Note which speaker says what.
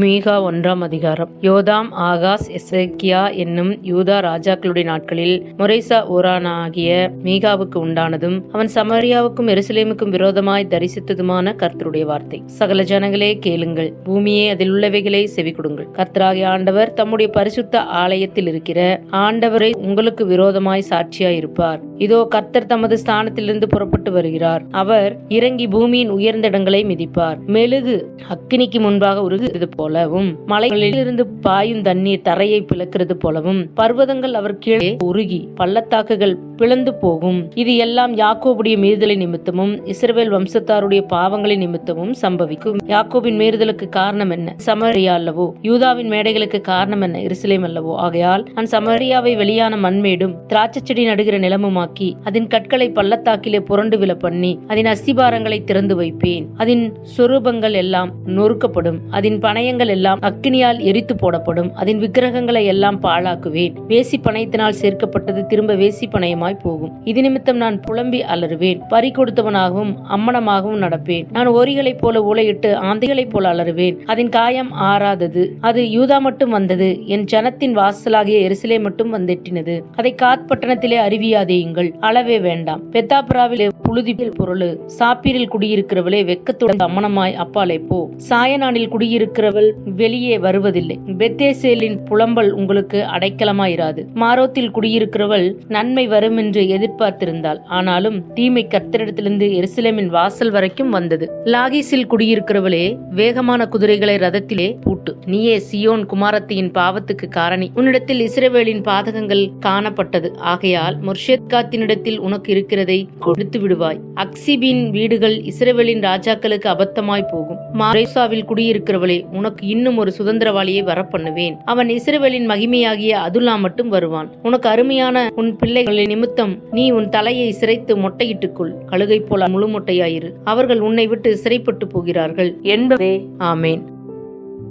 Speaker 1: மீகா 1ஆம் அதிகாரம். யோதாம், ஆகாஸ், எசேக்கியா என்னும் யூதா ராஜாக்களுடைய நாட்களில் மொரேசா ஊரானாகிய மீகாவுக்கு உண்டானதும் அவன் சமாரியாவுக்கும் எருசலேமுக்கும் விரோதமாய் தரிசித்ததுமான கர்த்தருடைய வார்த்தை. சகல ஜனங்களே கேளுங்கள், பூமியே அதில் உள்ளவைகளை செவி கொடுங்கள். கர்த்தராகிய ஆண்டவர் தம்முடைய பரிசுத்த ஆலயத்தில் இருக்கிற ஆண்டவரை உங்களுக்கு விரோதமாய் சாட்சியாய் இருப்பார். இதோ கர்த்தர் தமது ஸ்தானத்திலிருந்து புறப்பட்டு வருகிறார். அவர் இறங்கி பூமியின் உயர்ந்த இடங்களை மிதிப்பார். மெழுகு அக்கினிக்கு முன்பாக உருகுகிறது போலவும், மலைகளிலிருந்து பாயும் தண்ணீர் தரையை பிளக்கிறது போலவும், பர்வதங்கள் அவர் கீழே உருகி பள்ளத்தாக்குகள் பிளந்து போகும். இது எல்லாம் யாக்கோபுடைய மீறுதலை நிமித்தமும் இஸ்ரவேல் வம்சத்தாருடைய பாவங்களின் நிமித்தமும் சம்பவிக்கும். யாக்கோபின் மீறுதலுக்கு காரணம் என்ன? சமரியா அல்லவோ? யூதாவின் மேடைகளுக்கு காரணம் என்ன? எருசலேம் அல்லவோ? ஆகையால் நான் சமரியாவை வெளியான மண்மேடும் திராட்சை செடி நடுகிற நிலமுமாக்கி அதன் கற்களை பள்ளத்தாக்கிலே புரண்டு விழ பண்ணி அதன் அஸ்திபாரங்களை திறந்து வைப்பேன். அதன் சொரூபங்கள் எல்லாம் நொறுக்கப்படும். அதன் பணயங்கள் எல்லாம் அக்கினியால் எரித்து போடப்படும். அதன் விக்கிரகங்களை எல்லாம் பாழாக்குவேன். வேசி பணயத்தினால் சேர்க்கப்பட்டது திரும்ப வேசி பணயமாய் போகும். இது நிமித்தம் நான் புலம்பி அலறுவேன். பறி கொடுத்தவனாகவும் அம்மனமாகவும் நடப்பேன். நான் ஓரிகளைப் போல ஊளையிட்டு ஆந்தைகளைப் போல அலறுவேன். அதன் காயம் ஆறாதது. அது யூதா மட்டும் வந்தது. என் ஜனத்தின் வாசலாகிய எருசலேம் மட்டும் வந்தெட்டினது. அதை காத் பட்டணத்திலே அறிவியாதேயுங்கள், அளவே வேண்டாம். பெத்தாபராவிலே புழுதியில் பொருள். சாப்பீரில் குடியிருக்கிறவளே வெக்கத்துடன் அம்மனமாய் அப்பாலே போ. சாயனானில் குடியிருக்கிறவள் வெளியே வருவதில்லை. பெத்தேசேலின் புலம்பல் உங்களுக்கு அடைக்கலமாயிராது. மாரோத்தில் குடியிருக்கிறவள் நன்மை வரும் என்று எதிர்பார்த்திருந்தாள். ஆனாலும் தீமை கர்த்தரிடத்திலிருந்து எருசலேமின் வாசல் வரைக்கும் வந்தது. லாகீசில் குடியிருக்கிறவளே, வேகமான குதிரைகளை ரதத்திலே பூட்டு. நீயே சியோன் குமாரத்தியின் பாவத்துக்கு காரணி. உன்னிடத்தில் இஸ்ரவேலின் பாதகங்கள் காணப்பட்டது. ஆகையால் மொர்ஷேத்காத்தினிடத்தில் உனக்கு இருக்கிறதை கொடுத்து விடுவாய். அக்சிபின் வீடுகள் இஸ்ரவேலின் ராஜாக்களுக்கு அபத்தமாய் போகும். மரேசாவில் குடியிருக்கிறவளே, உனக்கு இன்னும் ஒரு சுதந்திரவாளியை வரப்பண்ணுவேன். அவன் இஸ்ரவேலின் மகிமையாகிய அதுலா மட்டும் வருவான். உனக்கு அருமையான உன் பிள்ளைகளின் நிமித்தம் நீ உன் தலையை சிரைத்து மொட்டையிட்டுக்கொள். கழுகை போல முழு மொட்டையாயிரு. அவர்கள் உன்னை விட்டு சிறைப்பட்டு போகிறார்கள் என்பதே. ஆமேன்.